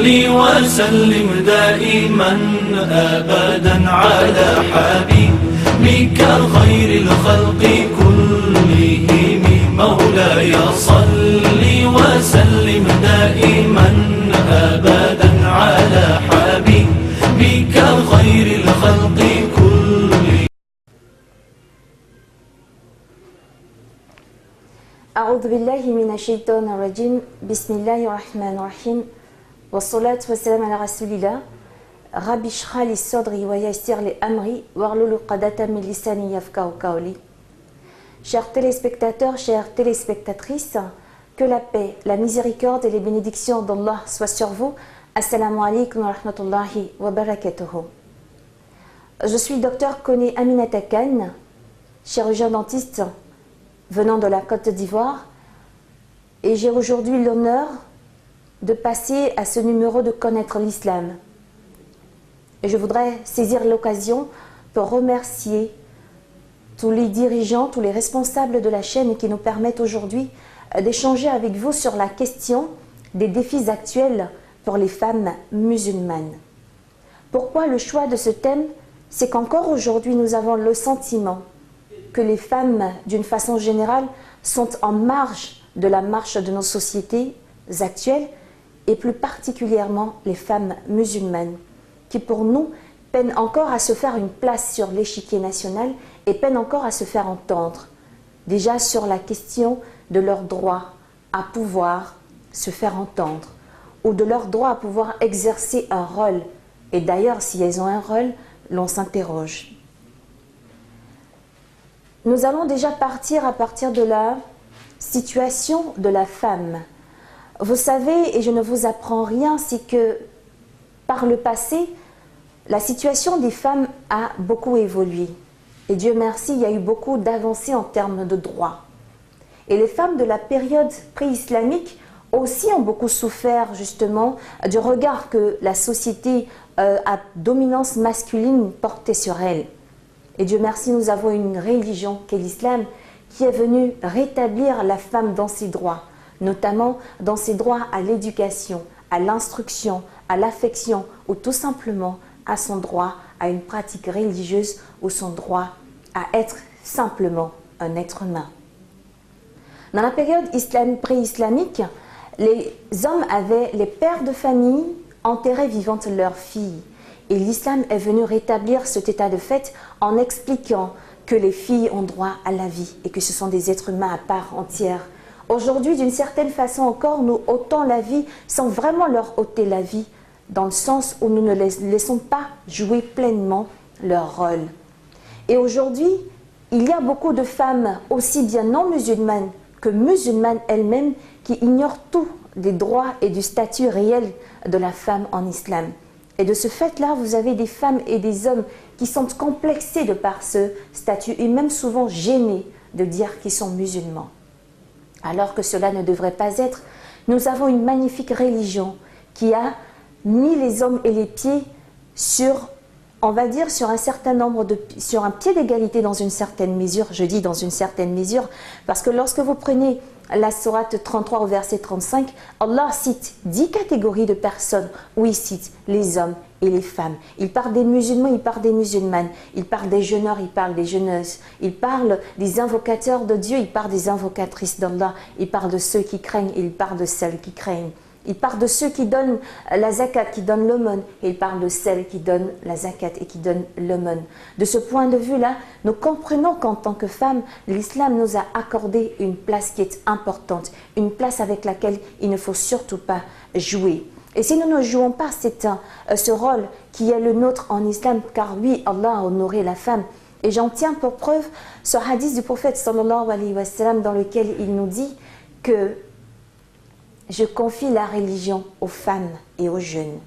وسلم دائما أبدا على حبيبك خير الخلق كلهم مولاي صل وسلم دائما أبدا على حبيبك خير الخلق كلهم. أعوذ بالله من الشيطان الرجيم. بسم الله الرحمن الرحيم. والصلاة والسلام على رسول الله. ربي اشرح لي صدري ويسر لي أمري واحلل عقدة من لساني يفقهوا قولي. Chers téléspectateurs, chères téléspectatrices, que la paix, la miséricorde et les bénédictions d'Allah soient sur vous. Assalamu alaikum wa rahmatullahi wa barakatuhu. Je suis docteur Koné Aminata Kane, chirurgien dentiste venant de la Côte d'Ivoire, et j'ai aujourd'hui l'honneur de passer à ce numéro de connaître l'islam. Et je voudrais saisir l'occasion pour remercier tous les dirigeants, tous les responsables de la chaîne qui nous permettent aujourd'hui d'échanger avec vous sur la question des défis actuels pour les femmes musulmanes. Pourquoi le choix de ce thème? C'est qu'encore aujourd'hui nous avons le sentiment que les femmes, d'une façon générale, sont en marge de la marche de nos sociétés actuelles, et plus particulièrement les femmes musulmanes, qui pour nous peinent encore à se faire une place sur l'échiquier national et peinent encore à se faire entendre, déjà sur la question de leur droit à pouvoir se faire entendre, ou de leur droit à pouvoir exercer un rôle. Et d'ailleurs, si elles ont un rôle, l'on s'interroge. Nous allons déjà partir à partir de la situation de la femme. Vous savez, et je ne vous apprends rien, c'est que par le passé, la situation des femmes a beaucoup évolué. Et Dieu merci, il y a eu beaucoup d'avancées en termes de droits. Et les femmes de la période pré-islamique aussi ont beaucoup souffert justement du regard que la société à dominance masculine portait sur elles. Et Dieu merci, nous avons une religion qu'est l'islam qui est venue rétablir la femme dans ses droits, notamment dans ses droits à l'éducation, à l'instruction, à l'affection ou tout simplement à son droit à une pratique religieuse ou son droit à être simplement un être humain. Dans la période pré-islamique, les hommes avaient, les pères de famille enterraient vivantes leurs filles. Et l'islam est venu rétablir cet état de fait en expliquant que les filles ont droit à la vie et que ce sont des êtres humains à part entière. Aujourd'hui, d'une certaine façon encore, nous ôtons la vie sans vraiment leur ôter la vie, dans le sens où nous ne les laissons pas jouer pleinement leur rôle. Et aujourd'hui, il y a beaucoup de femmes, aussi bien non musulmanes que musulmanes elles-mêmes, qui ignorent tout des droits et du statut réel de la femme en islam. Et de ce fait-là, vous avez des femmes et des hommes qui sont complexés de par ce statut et même souvent gênés de dire qu'ils sont musulmans. Alors que cela ne devrait pas être. Nous avons une magnifique religion qui a mis les hommes et les pieds sur, on va dire, sur un certain nombre sur un pied d'égalité dans une certaine mesure. Je dis dans une certaine mesure parce que lorsque vous prenez la sourate 33 au verset 35, Allah cite 10 catégories de personnes où il cite les hommes et les femmes. Il parle des musulmans, il parle des musulmanes, il parle des jeûneurs, il parle des jeûneuses, il parle des invocateurs de Dieu, il parle des invocatrices d'Allah, il parle de ceux qui craignent et il parle de celles qui craignent. Il parle de ceux qui donnent la zakat, qui donnent l'aumône, et il parle de celles qui donnent la zakat et qui donnent l'aumône. De ce point de vue-là, nous comprenons qu'en tant que femmes, l'islam nous a accordé une place qui est importante, une place avec laquelle il ne faut surtout pas jouer. Et si nous ne jouons pas ce rôle qui est le nôtre en islam, car oui, Allah a honoré la femme, et j'en tiens pour preuve ce hadith du prophète sallallahu alayhi wa sallam dans lequel il nous dit que je confie la religion aux femmes et aux jeunes.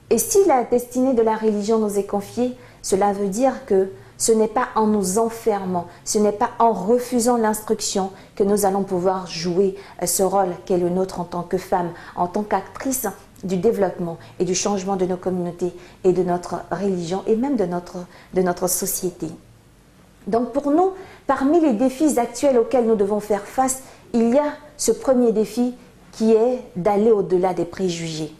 Et si la destinée de la religion nous est confiée, cela veut dire que ce n'est pas en nous enfermant, ce n'est pas en refusant l'instruction que nous allons pouvoir jouer ce rôle qu'est le nôtre en tant que femme, en tant qu'actrice du développement et du changement de nos communautés et de notre religion et même de notre société. Donc pour nous, parmi les défis actuels auxquels nous devons faire face, il y a ce premier défi qui est d'aller au-delà des préjugés.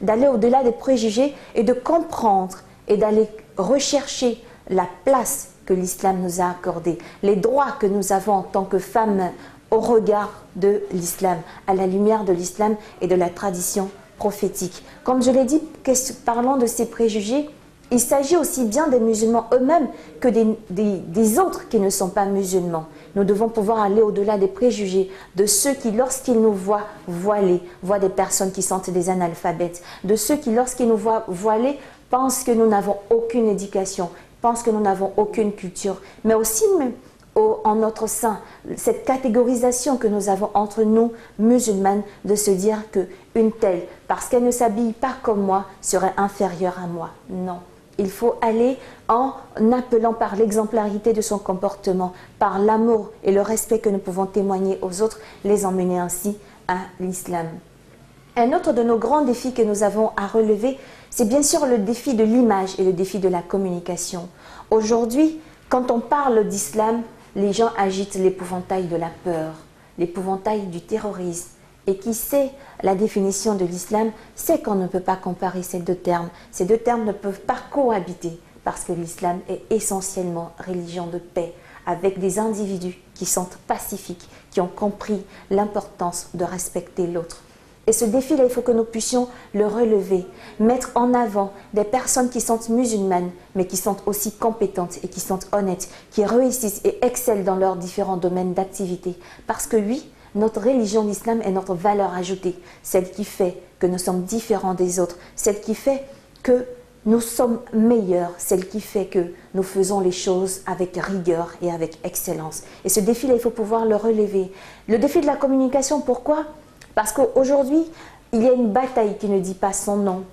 D'aller au-delà des préjugés et de comprendre et d'aller rechercher la place que l'islam nous a accordée, les droits que nous avons en tant que femmes au regard de l'islam, à la lumière de l'islam et de la tradition prophétique. Comme je l'ai dit, parlant de ces préjugés, il s'agit aussi bien des musulmans eux-mêmes que des autres qui ne sont pas musulmans. Nous devons pouvoir aller au-delà des préjugés de ceux qui, lorsqu'ils nous voient voilés, voient des personnes qui sont des analphabètes, de ceux qui, lorsqu'ils nous voient voilés, pensent que nous n'avons aucune éducation, pensent que nous n'avons aucune culture, mais aussi en notre sein, cette catégorisation que nous avons entre nous, musulmanes, de se dire qu'une telle, parce qu'elle ne s'habille pas comme moi, serait inférieure à moi. Non. Il faut aller en appelant par l'exemplarité de son comportement, par l'amour et le respect que nous pouvons témoigner aux autres, les emmener ainsi à l'islam. Un autre de nos grands défis que nous avons à relever, c'est bien sûr le défi de l'image et le défi de la communication. Aujourd'hui, quand on parle d'islam, les gens agitent l'épouvantail de la peur, l'épouvantail du terrorisme. Et qui sait la définition de l'islam, sait qu'on ne peut pas comparer ces deux termes. Ces deux termes ne peuvent pas cohabiter parce que l'islam est essentiellement religion de paix, avec des individus qui sont pacifiques, qui ont compris l'importance de respecter l'autre. Et ce défi-là, il faut que nous puissions le relever, mettre en avant des personnes qui sont musulmanes, mais qui sont aussi compétentes et qui sont honnêtes, qui réussissent et excellent dans leurs différents domaines d'activité. Parce que oui, notre religion, l'islam, est notre valeur ajoutée, celle qui fait que nous sommes différents des autres, celle qui fait que nous sommes meilleurs, celle qui fait que nous faisons les choses avec rigueur et avec excellence. Et ce défi-là, il faut pouvoir le relever. Le défi de la communication, pourquoi ? Parce qu'aujourd'hui, il y a une bataille qui ne dit pas son nom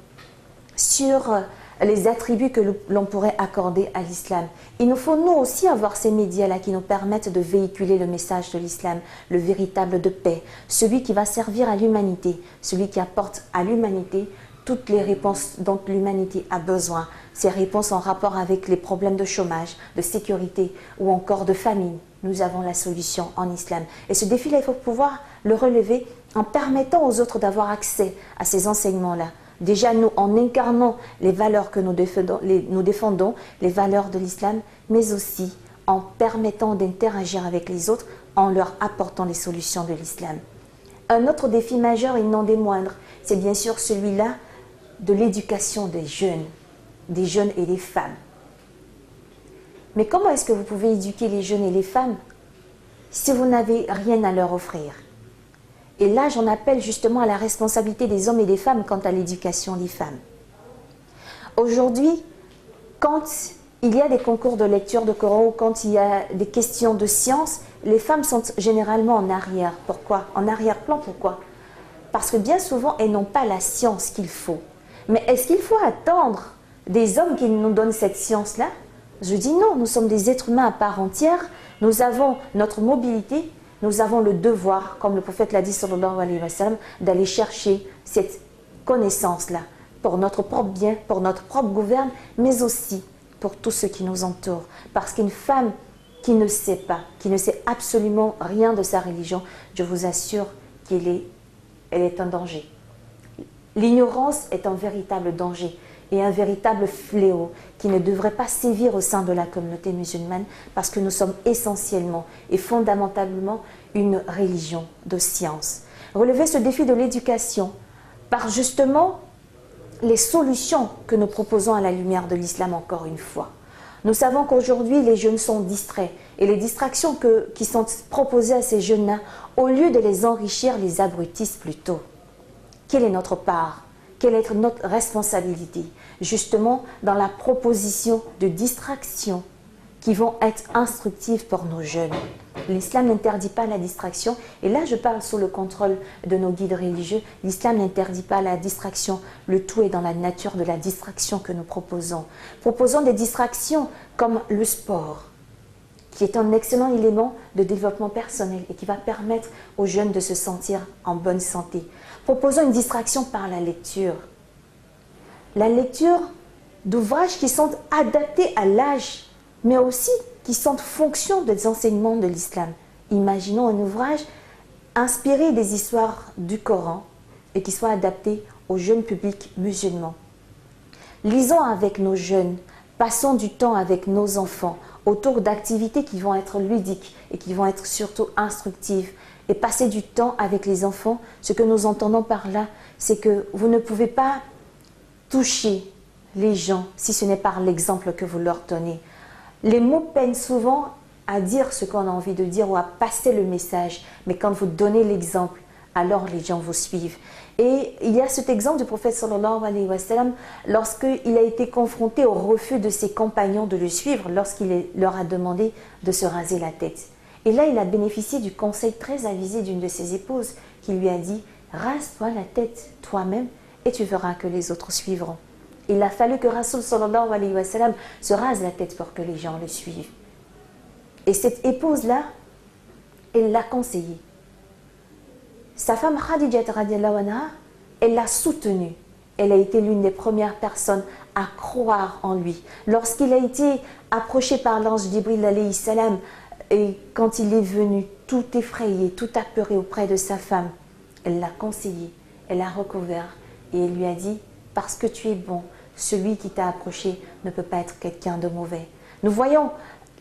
sur les attributs que l'on pourrait accorder à l'islam. Il nous faut nous aussi avoir ces médias-là qui nous permettent de véhiculer le message de l'islam, le véritable de paix, celui qui va servir à l'humanité, celui qui apporte à l'humanité toutes les réponses dont l'humanité a besoin, ces réponses en rapport avec les problèmes de chômage, de sécurité ou encore de famine. Nous avons la solution en islam. Et ce défi-là, il faut pouvoir le relever en permettant aux autres d'avoir accès à ces enseignements-là. Déjà, nous, en incarnant les valeurs que nous défendons, les valeurs de l'islam, mais aussi en permettant d'interagir avec les autres, en leur apportant les solutions de l'islam. Un autre défi majeur, et non des moindres, c'est bien sûr celui-là de l'éducation des jeunes et des femmes. Mais comment est-ce que vous pouvez éduquer les jeunes et les femmes si vous n'avez rien à leur offrir ? Et là, j'en appelle justement à la responsabilité des hommes et des femmes quant à l'éducation des femmes. Aujourd'hui, quand il y a des concours de lecture de Coran ou quand il y a des questions de science, les femmes sont généralement en arrière. Pourquoi ? En arrière-plan, pourquoi ? Parce que bien souvent, elles n'ont pas la science qu'il faut. Mais est-ce qu'il faut attendre des hommes qui nous donnent cette science-là ? Je dis non, nous sommes des êtres humains à part entière, nous avons notre mobilité, nous avons le devoir, comme le prophète l'a dit, sallallahu alayhi wa sallam, d'aller chercher cette connaissance-là pour notre propre bien, pour notre propre gouverne, mais aussi pour tous ceux qui nous entourent. Parce qu'une femme qui ne sait pas, qui ne sait absolument rien de sa religion, je vous assure qu'elle est un danger. L'ignorance est un véritable danger et un véritable fléau qui ne devrait pas sévir au sein de la communauté musulmane parce que nous sommes essentiellement et fondamentalement une religion de science. Relever ce défi de l'éducation par justement les solutions que nous proposons à la lumière de l'islam encore une fois. Nous savons qu'aujourd'hui les jeunes sont distraits et les distractions qui sont proposées à ces jeunes-là, au lieu de les enrichir, les abrutissent plutôt. Quelle est notre part ? Quelle est notre responsabilité ? Justement, dans la proposition de distractions qui vont être instructives pour nos jeunes. L'islam n'interdit pas la distraction. Et là, je parle sous le contrôle de nos guides religieux. L'islam n'interdit pas la distraction. Le tout est dans la nature de la distraction que nous proposons. Proposons des distractions comme le sport, qui est un excellent élément de développement personnel et qui va permettre aux jeunes de se sentir en bonne santé. Proposons une distraction par la lecture. La lecture d'ouvrages qui sont adaptés à l'âge, mais aussi qui sont fonction des enseignements de l'islam. Imaginons un ouvrage inspirer des histoires du Coran et qui soient adaptées aux jeunes publics musulmans. Lisons avec nos jeunes, passons du temps avec nos enfants autour d'activités qui vont être ludiques et qui vont être surtout instructives. Et passer du temps avec les enfants, ce que nous entendons par là, c'est que vous ne pouvez pas toucher les gens si ce n'est par l'exemple que vous leur donnez. Les mots peinent souvent à dire ce qu'on a envie de dire ou à passer le message, mais quand vous donnez l'exemple, alors les gens vous suivent. Et il y a cet exemple du prophète sallallahu alayhi wa sallam lorsqu'il a été confronté au refus de ses compagnons de le suivre, lorsqu'il leur a demandé de se raser la tête. Et là, il a bénéficié du conseil très avisé d'une de ses épouses qui lui a dit « Rase-toi la tête toi-même et tu verras que les autres suivront. » Il a fallu que Rasoul sallallahu alayhi wa sallam se rase la tête pour que les gens le suivent. Et cette épouse-là, elle l'a conseillé. Sa femme Khadija radiallahu anha, elle l'a soutenu. Elle a été l'une des premières personnes à croire en lui. Lorsqu'il a été approché par l'ange Jibril alayhi salam, et quand il est venu tout effrayé, tout apeuré auprès de sa femme, elle l'a conseillé, elle l'a recouvert et elle lui a dit « Parce que tu es bon, celui qui t'a approché ne peut pas être quelqu'un de mauvais. » Nous voyons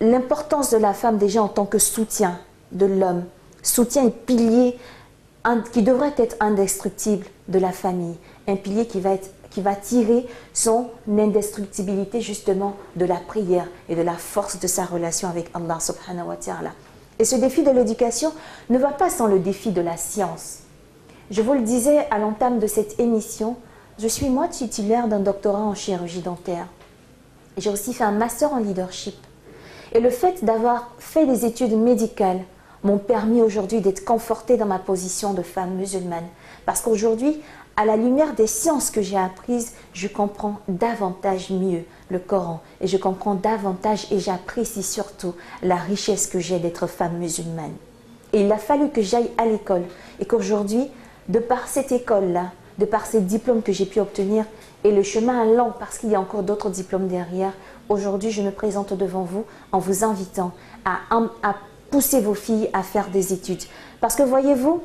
l'importance de la femme déjà en tant que soutien de l'homme, soutien et pilier qui devrait être indestructible de la famille, un pilier qui va tirer son indestructibilité justement de la prière et de la force de sa relation avec Allah subhanahu wa ta'ala. Et ce défi de l'éducation ne va pas sans le défi de la science. Je vous le disais à l'entame de cette émission, je suis moi titulaire d'un doctorat en chirurgie dentaire. J'ai aussi fait un master en leadership. Et le fait d'avoir fait des études médicales m'ont permis aujourd'hui d'être confortée dans ma position de femme musulmane. Parce qu'aujourd'hui, à la lumière des sciences que j'ai apprises, je comprends davantage mieux le Coran. Et je comprends davantage et j'apprécie surtout la richesse que j'ai d'être femme musulmane. Et il a fallu que j'aille à l'école. Et qu'aujourd'hui, de par cette école-là, de par ces diplômes que j'ai pu obtenir, et le chemin est long parce qu'il y a encore d'autres diplômes derrière, aujourd'hui je me présente devant vous en vous invitant à pousser vos filles à faire des études. Parce que voyez-vous,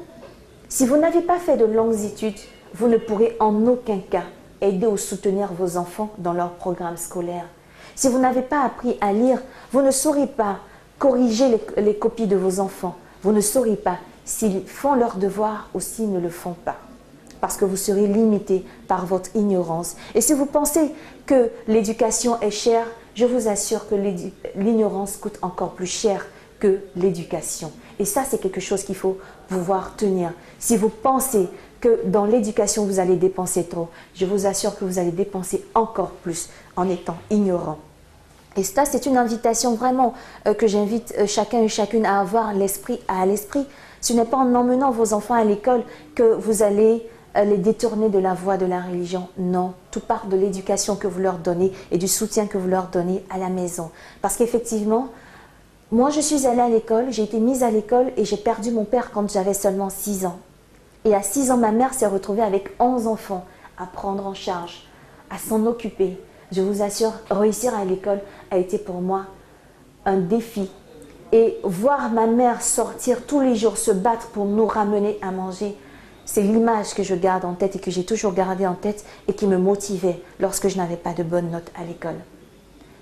si vous n'avez pas fait de longues études, vous ne pourrez en aucun cas aider ou soutenir vos enfants dans leur programme scolaire. Si vous n'avez pas appris à lire, vous ne saurez pas corriger les copies de vos enfants. Vous ne saurez pas s'ils font leurs devoirs ou s'ils ne le font pas. Parce que vous serez limité par votre ignorance. Et si vous pensez que l'éducation est chère, je vous assure que l'ignorance coûte encore plus cher que l'éducation. Et ça, c'est quelque chose qu'il faut pouvoir tenir. Si vous pensez que dans l'éducation, vous allez dépenser trop, je vous assure que vous allez dépenser encore plus en étant ignorant. Et ça, c'est une invitation vraiment que j'invite chacun et chacune à avoir à l'esprit. Ce n'est pas en emmenant vos enfants à l'école que vous allez les détourner de la voie de la religion. Non, tout part de l'éducation que vous leur donnez et du soutien que vous leur donnez à la maison. Parce qu'effectivement, moi, je suis allée à l'école, j'ai été mise à l'école et j'ai perdu mon père quand j'avais seulement 6 ans. Et à 6 ans, ma mère s'est retrouvée avec 11 enfants à prendre en charge, à s'en occuper. Je vous assure, réussir à l'école a été pour moi un défi. Et voir ma mère sortir tous les jours, se battre pour nous ramener à manger, c'est l'image que je garde en tête et que j'ai toujours gardée en tête et qui me motivait lorsque je n'avais pas de bonnes notes à l'école.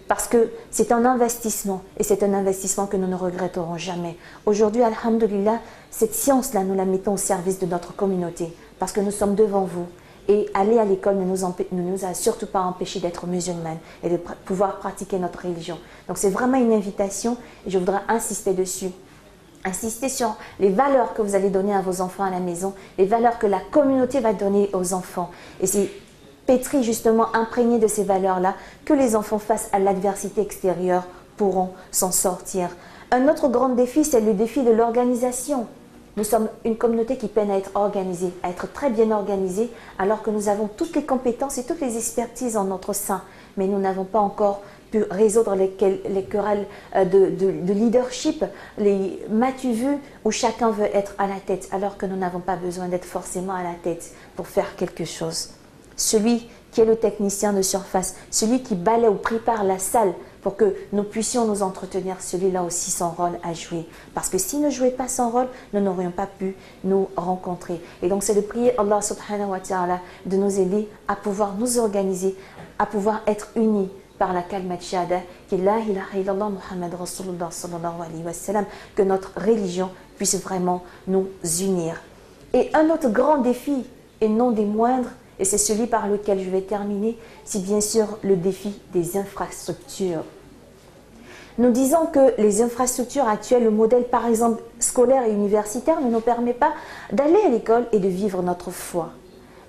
Parce que c'est un investissement et c'est un investissement que nous ne regretterons jamais. Aujourd'hui, alhamdoulilah, cette science-là, nous la mettons au service de notre communauté parce que nous sommes devant vous. Et aller à l'école ne nous a surtout pas empêché d'être musulmanes et de pouvoir pratiquer notre religion. Donc c'est vraiment une invitation et je voudrais insister dessus. Insister sur les valeurs que vous allez donner à vos enfants à la maison, les valeurs que la communauté va donner aux enfants. Et c'est pétri justement, imprégné de ces valeurs-là, que les enfants face à l'adversité extérieure pourront s'en sortir. Un autre grand défi, c'est le défi de l'organisation. Nous sommes une communauté qui peine à être organisée, à être très bien organisée, alors que nous avons toutes les compétences et toutes les expertises en notre sein. Mais nous n'avons pas encore pu résoudre les querelles de leadership, les m'as-tu vu, où chacun veut être à la tête, alors que nous n'avons pas besoin d'être forcément à la tête pour faire quelque chose. Celui qui est le technicien de surface, celui qui balaie ou prépare la salle pour que nous puissions nous entretenir, celui-là aussi son rôle à jouer. Parce que s'il ne jouait pas son rôle, nous n'aurions pas pu nous rencontrer. Et donc c'est de prier Allah subhanahu wa ta'ala de nous aider à pouvoir nous organiser, à pouvoir être unis par la kalmat shahada, qui est la ilaha illallah Muhammad Rasulullah sallallahu alayhi wa sallam, que notre religion puisse vraiment nous unir. Et un autre grand défi, et non des moindres, et c'est celui par lequel je vais terminer, c'est bien sûr le défi des infrastructures. Nous disons que les infrastructures actuelles, le modèle par exemple scolaire et universitaire ne nous permet pas d'aller à l'école et de vivre notre foi.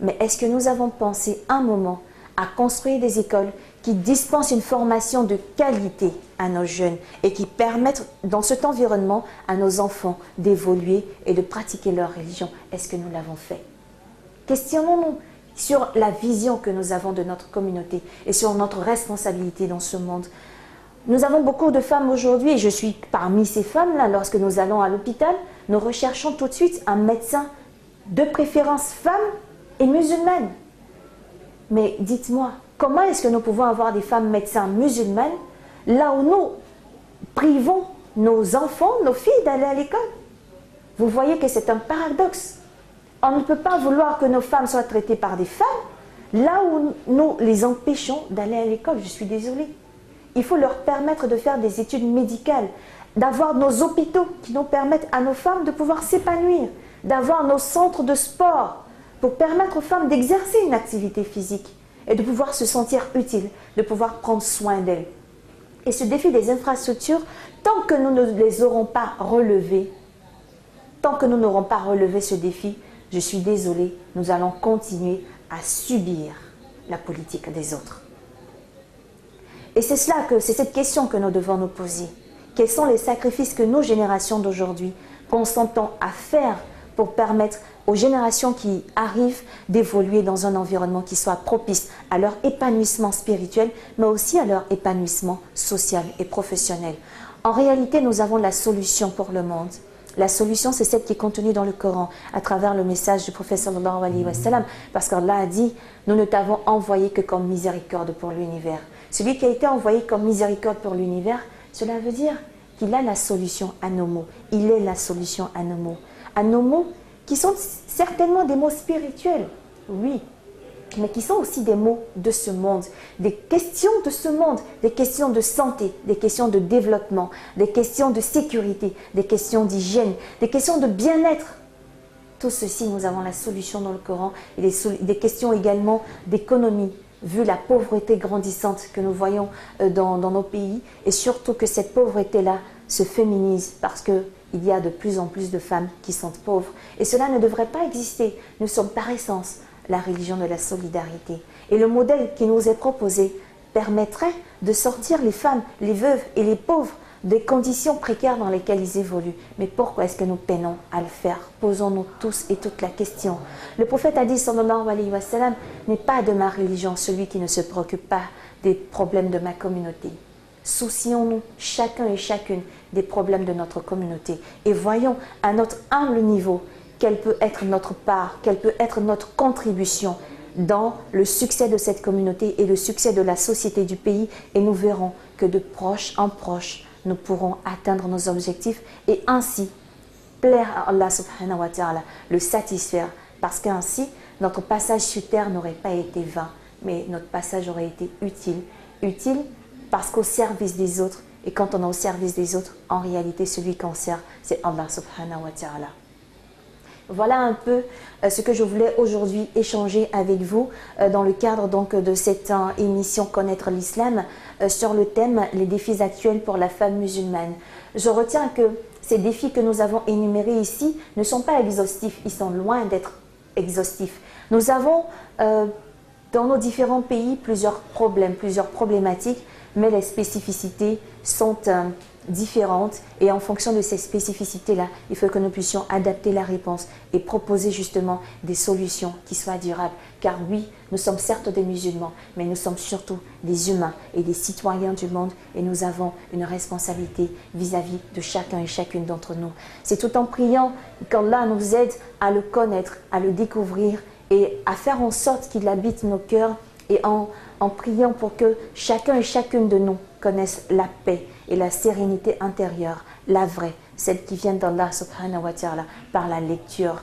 Mais est-ce que nous avons pensé un moment à construire des écoles qui dispensent une formation de qualité à nos jeunes et qui permettent dans cet environnement à nos enfants d'évoluer et de pratiquer leur religion? Est-ce que nous l'avons fait? Questionnons-nous sur la vision que nous avons de notre communauté et sur notre responsabilité dans ce monde. Nous avons beaucoup de femmes aujourd'hui, et je suis parmi ces femmes-là. Lorsque nous allons à l'hôpital, nous recherchons tout de suite un médecin, de préférence femme et musulmane. Mais dites-moi, comment est-ce que nous pouvons avoir des femmes médecins musulmanes là où nous privons nos enfants, nos filles d'aller à l'école? Vous voyez que c'est un paradoxe. On ne peut pas vouloir que nos femmes soient traitées par des femmes là où nous les empêchons d'aller à l'école. Je suis désolée. Il faut leur permettre de faire des études médicales, d'avoir nos hôpitaux qui nous permettent à nos femmes de pouvoir s'épanouir, d'avoir nos centres de sport pour permettre aux femmes d'exercer une activité physique et de pouvoir se sentir utiles, de pouvoir prendre soin d'elles. Et ce défi des infrastructures, tant que nous ne les aurons pas relevés, tant que nous n'aurons pas relevé ce défi, je suis désolée, nous allons continuer à subir la politique des autres. Et c'est cette question que nous devons nous poser. Quels sont les sacrifices que nos générations d'aujourd'hui consentons à faire pour permettre aux générations qui arrivent d'évoluer dans un environnement qui soit propice à leur épanouissement spirituel, mais aussi à leur épanouissement social et professionnel. En réalité, nous avons la solution pour le monde. La solution, c'est celle qui est contenue dans le Coran, à travers le message du prophète sallallahu alayhi wa sallam, parce qu'Allah a dit, nous ne t'avons envoyé que comme miséricorde pour l'univers. Celui qui a été envoyé comme miséricorde pour l'univers, cela veut dire qu'il a la solution à nos maux. Il est la solution à nos maux. À nos maux qui sont certainement des mots spirituels, oui, mais qui sont aussi des mots de ce monde, des questions de ce monde, des questions de santé, des questions de développement, des questions de sécurité, des questions d'hygiène, des questions de bien-être. Tout ceci, nous avons la solution dans le Coran, et des questions également d'économie, vu la pauvreté grandissante que nous voyons dans nos pays, et surtout que cette pauvreté-là se féminise parce qu'il y a de plus en plus de femmes qui sont pauvres. Et cela ne devrait pas exister. Nous sommes par essence la religion de la solidarité. Et le modèle qui nous est proposé permettrait de sortir les femmes, les veuves et les pauvres des conditions précaires dans lesquelles ils évoluent. Mais pourquoi est-ce que nous peinons à le faire? Posons-nous tous et toute la question. Le prophète a dit, sallallahu alayhi wa sallam, n'est pas de ma religion celui qui ne se préoccupe pas des problèmes de ma communauté. Soucions-nous chacun et chacune des problèmes de notre communauté et voyons à notre humble niveau quelle peut être notre part, quelle peut être notre contribution dans le succès de cette communauté et le succès de la société du pays, et nous verrons que de proche en proche, nous pourrons atteindre nos objectifs et ainsi plaire à Allah subhanahu wa ta'ala, le satisfaire, parce qu'ainsi notre passage sur terre n'aurait pas été vain, mais notre passage aurait été utile parce qu'au service des autres, et quand on est au service des autres, en réalité celui qu'on sert, c'est Allah subhanahu wa ta'ala. Voilà un peu ce que je voulais aujourd'hui échanger avec vous dans le cadre donc de cette émission Connaître l'Islam sur le thème les défis actuels pour la femme musulmane. Je retiens que ces défis que nous avons énumérés ici ne sont pas exhaustifs, ils sont loin d'être exhaustifs. Nous avons dans nos différents pays plusieurs problèmes, plusieurs problématiques, mais les spécificités sont différentes et en fonction de ces spécificités-là, il faut que nous puissions adapter la réponse et proposer justement des solutions qui soient durables. Car oui, nous sommes certes des musulmans, mais nous sommes surtout des humains et des citoyens du monde et nous avons une responsabilité vis-à-vis de chacun et chacune d'entre nous. C'est tout en priant qu'Allah nous aide à le connaître, à le découvrir et à faire en sorte qu'il habite nos cœurs et en priant pour que chacun et chacune de nous connaissent la paix et la sérénité intérieure, la vraie, celle qui vient d'Allah subhanahu wa ta'ala par la lecture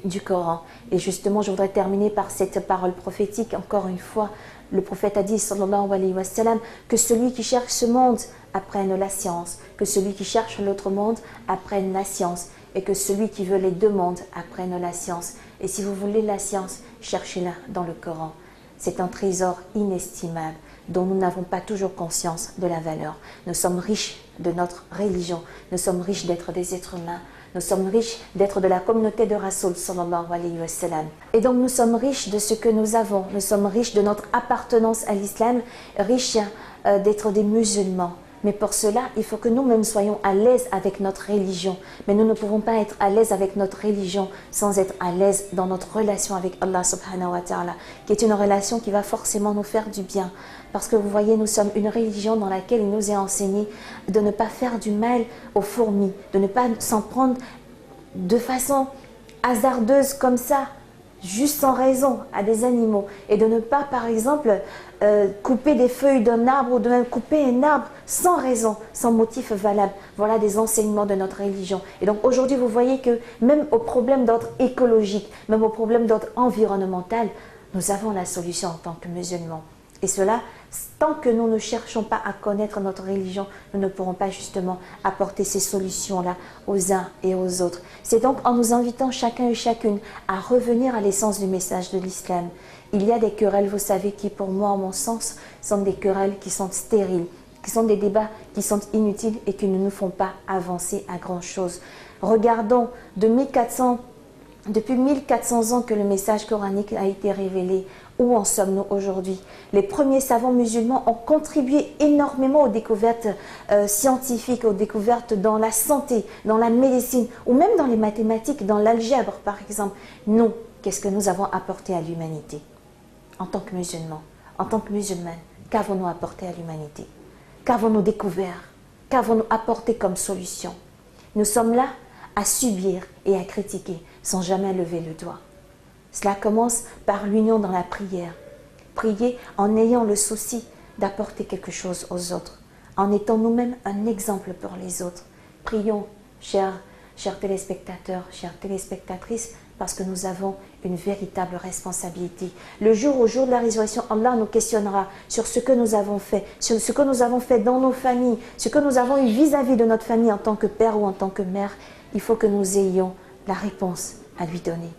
du Coran. Et justement, je voudrais terminer par cette parole prophétique. Encore une fois, le prophète a dit, sallallahu alayhi wa sallam, que celui qui cherche ce monde apprenne la science, que celui qui cherche l'autre monde apprenne la science, et que celui qui veut les deux mondes apprenne la science. Et si vous voulez la science, cherchez-la dans le Coran. C'est un trésor inestimable dont nous n'avons pas toujours conscience de la valeur. Nous sommes riches de notre religion, nous sommes riches d'être des êtres humains, nous sommes riches d'être de la communauté de Rasoul sallallahu alayhi wa sallam. Et donc nous sommes riches de ce que nous avons, nous sommes riches de notre appartenance à l'islam, riches d'être des musulmans. Mais pour cela, il faut que nous-mêmes soyons à l'aise avec notre religion. Mais nous ne pouvons pas être à l'aise avec notre religion sans être à l'aise dans notre relation avec Allah subhanahu wa ta'ala, qui est une relation qui va forcément nous faire du bien. Parce que vous voyez, nous sommes une religion dans laquelle il nous est enseigné de ne pas faire du mal aux fourmis, de ne pas s'en prendre de façon hasardeuse comme ça, juste sans raison, à des animaux. Et de ne pas, par exemple, couper des feuilles d'un arbre ou de même couper un arbre sans raison, sans motif valable. Voilà des enseignements de notre religion. Et donc aujourd'hui, vous voyez que même aux problèmes d'ordre écologique, même aux problèmes d'ordre environnemental, nous avons la solution en tant que musulmans. Et cela, tant que nous ne cherchons pas à connaître notre religion, nous ne pourrons pas justement apporter ces solutions-là aux uns et aux autres. C'est donc en nous invitant chacun et chacune à revenir à l'essence du message de l'islam. Il y a des querelles, vous savez, qui pour moi, à mon sens, sont des querelles qui sont stériles, qui sont des débats qui sont inutiles et qui ne nous font pas avancer à grand-chose. Regardons, depuis 1400 ans que le message coranique a été révélé. Où en sommes-nous aujourd'hui? Les premiers savants musulmans ont contribué énormément aux découvertes scientifiques, aux découvertes dans la santé, dans la médecine, ou même dans les mathématiques, dans l'algèbre par exemple. Nous, qu'est-ce que nous avons apporté à l'humanité? En tant que musulmans, en tant que musulmanes, qu'avons-nous apporté à l'humanité? Qu'avons-nous découvert? Qu'avons-nous apporté comme solution? Nous sommes là à subir et à critiquer sans jamais lever le doigt. Cela commence par l'union dans la prière. Prier en ayant le souci d'apporter quelque chose aux autres, en étant nous-mêmes un exemple pour les autres. Prions, chers téléspectateurs, chères téléspectatrices, parce que nous avons une véritable responsabilité. Le jour de la résurrection, Allah nous questionnera sur ce que nous avons fait, sur ce que nous avons fait dans nos familles, ce que nous avons eu vis-à-vis de notre famille en tant que père ou en tant que mère. Il faut que nous ayons la réponse à lui donner.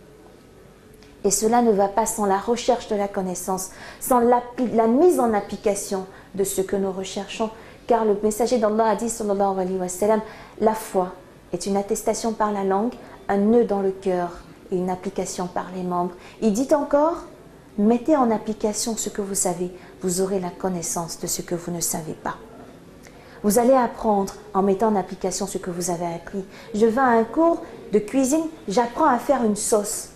Et cela ne va pas sans la recherche de la connaissance, sans la mise en application de ce que nous recherchons. Car le messager d'Allah a dit, sallallahu alayhi wa sallam, la foi est une attestation par la langue, un nœud dans le cœur et une application par les membres. Il dit encore, mettez en application ce que vous savez, vous aurez la connaissance de ce que vous ne savez pas. Vous allez apprendre en mettant en application ce que vous avez appris. Je vais à un cours de cuisine, j'apprends à faire une sauce.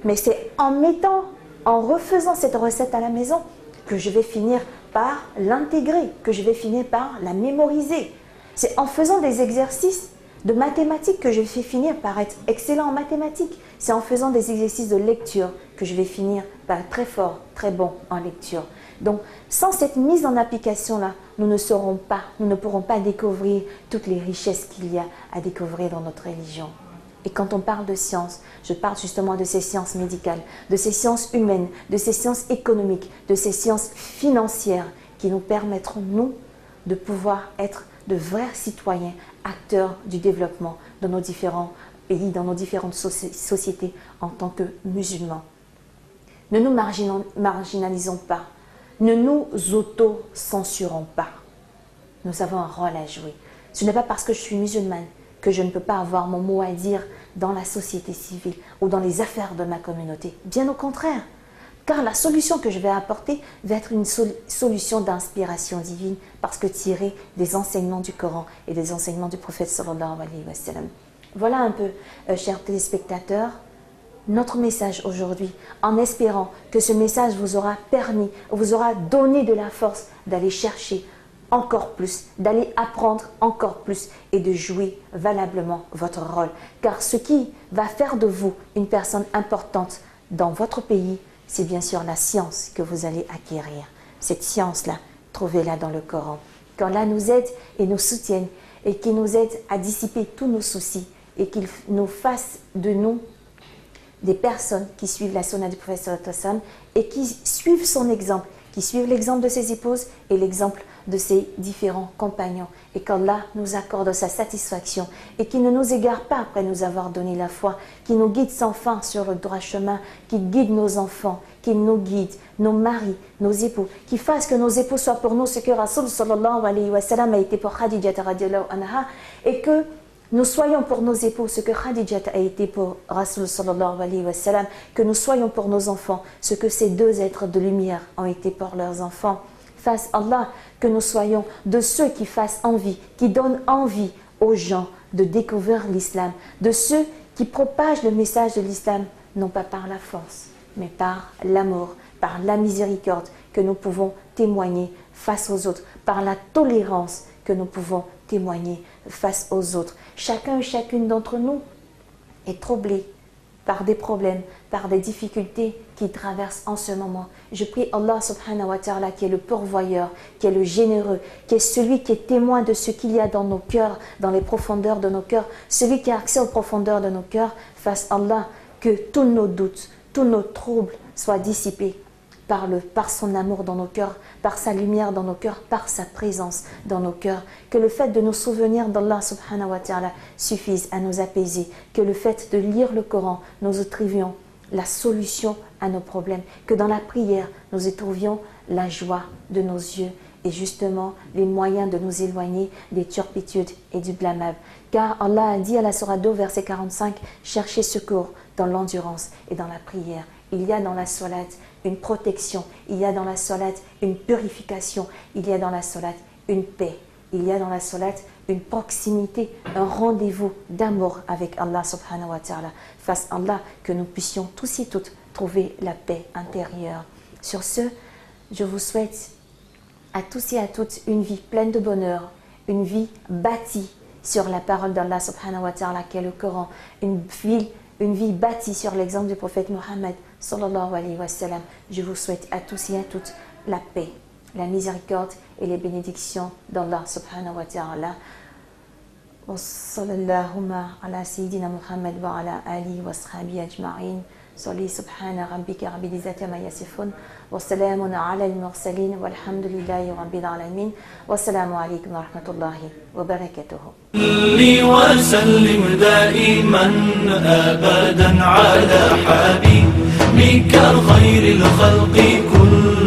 Mais c'est en refaisant cette recette à la maison que je vais finir par l'intégrer, que je vais finir par la mémoriser. C'est en faisant des exercices de mathématiques que je vais finir par être excellent en mathématiques. C'est en faisant des exercices de lecture que je vais finir par être très fort, très bon en lecture. Donc, sans cette mise en application-là, nous ne pourrons pas découvrir toutes les richesses qu'il y a à découvrir dans notre religion. Et quand on parle de sciences, je parle justement de ces sciences médicales, de ces sciences humaines, de ces sciences économiques, de ces sciences financières qui nous permettront, nous, de pouvoir être de vrais citoyens, acteurs du développement dans nos différents pays, dans nos différentes sociétés en tant que musulmans. Ne nous marginalisons pas, ne nous auto-censurons pas. Nous avons un rôle à jouer. Ce n'est pas parce que je suis musulmane que je ne peux pas avoir mon mot à dire dans la société civile ou dans les affaires de ma communauté. Bien au contraire, car la solution que je vais apporter va être une solution d'inspiration divine parce que tirée des enseignements du Coran et des enseignements du prophète sallallahu alayhi wa sallam. Voilà un peu, chers téléspectateurs, notre message aujourd'hui, en espérant que ce message vous aura permis, vous aura donné de la force d'aller chercher encore plus, d'aller apprendre encore plus et de jouer valablement votre rôle. Car ce qui va faire de vous une personne importante dans votre pays, c'est bien sûr la science que vous allez acquérir. Cette science-là, trouvez-la dans le Coran. Qu'Allah nous aide et nous soutienne et qu'il nous aide à dissiper tous nos soucis et qu'il nous fasse de nous des personnes qui suivent la sunna du prophète et qui suivent son exemple, qui suivent l'exemple de ses épouses et l'exemple de ses différents compagnons. Et qu'Allah nous accorde sa satisfaction et qu'il ne nous égare pas après nous avoir donné la foi, qu'il nous guide sans fin sur le droit chemin, qu'il guide nos enfants, qu'il nous guide, nos maris, nos époux, qu'il fasse que nos époux soient pour nous ce que Rasul sallallahu alayhi wa sallam a été pour Khadija radiyallahu anha, et que nous soyons pour nos époux ce que Khadija a été pour Rasul sallallahu alayhi wa sallam, que nous soyons pour nos enfants ce que ces deux êtres de lumière ont été pour leurs enfants. Fasse Allah que nous soyons de ceux qui fassent envie, qui donnent envie aux gens de découvrir l'islam, de ceux qui propagent le message de l'islam, non pas par la force, mais par l'amour, par la miséricorde que nous pouvons témoigner face aux autres, par la tolérance que nous pouvons témoigner face aux autres. Chacun et chacune d'entre nous est troublé par des problèmes, par des difficultés qu'il traverse en ce moment. Je prie Allah subhanahu wa ta'ala qui est le pourvoyeur, qui est le généreux, qui est celui qui est témoin de ce qu'il y a dans nos cœurs, dans les profondeurs de nos cœurs, celui qui a accès aux profondeurs de nos cœurs. Fasse Allah que tous nos doutes, tous nos troubles soient dissipés par son amour dans nos cœurs, par sa lumière dans nos cœurs, par sa présence dans nos cœurs. Que le fait de nous souvenir d'Allah subhanahu wa ta'ala suffise à nous apaiser. Que le fait de lire le Coran, nous y trouvions la solution à nos problèmes. Que dans la prière, nous y trouvions la joie de nos yeux et justement les moyens de nous éloigner des turpitudes et du blâmable. Car Allah a dit à la Sourate 2, verset 45, « Cherchez secours dans l'endurance et dans la prière. » Il y a dans la salate une protection, il y a dans la salate une purification, il y a dans la salate une paix, il y a dans la salate une proximité, un rendez-vous d'amour avec Allah subhanahu wa ta'ala. Fasse Allah que nous puissions tous et toutes trouver la paix intérieure. Sur ce, je vous souhaite à tous et à toutes une vie pleine de bonheur, une vie bâtie sur la parole d'Allah subhanahu wa ta'ala qui est le Coran, une vie bâtie sur l'exemple du prophète Mohammed sallallahu alayhi wa sallam. Je vous souhaite à tous et à toutes la paix, la miséricorde et les bénédictions d'Allah subhanahu wa ta'ala. Wa sallallahu ala sayyidina Muhammad wa ala alihi wa sahbihi ajma'in. Salli subhana rabbika rabbil izzati amma yasifun wa salamun ala al-mursalin walhamdulillahi rabbil alamin. Wa salamu alaykum wa rahmatullahi wa barakatuhu. وسلم دائما أبدا على حبيبك خير الخلق كلهم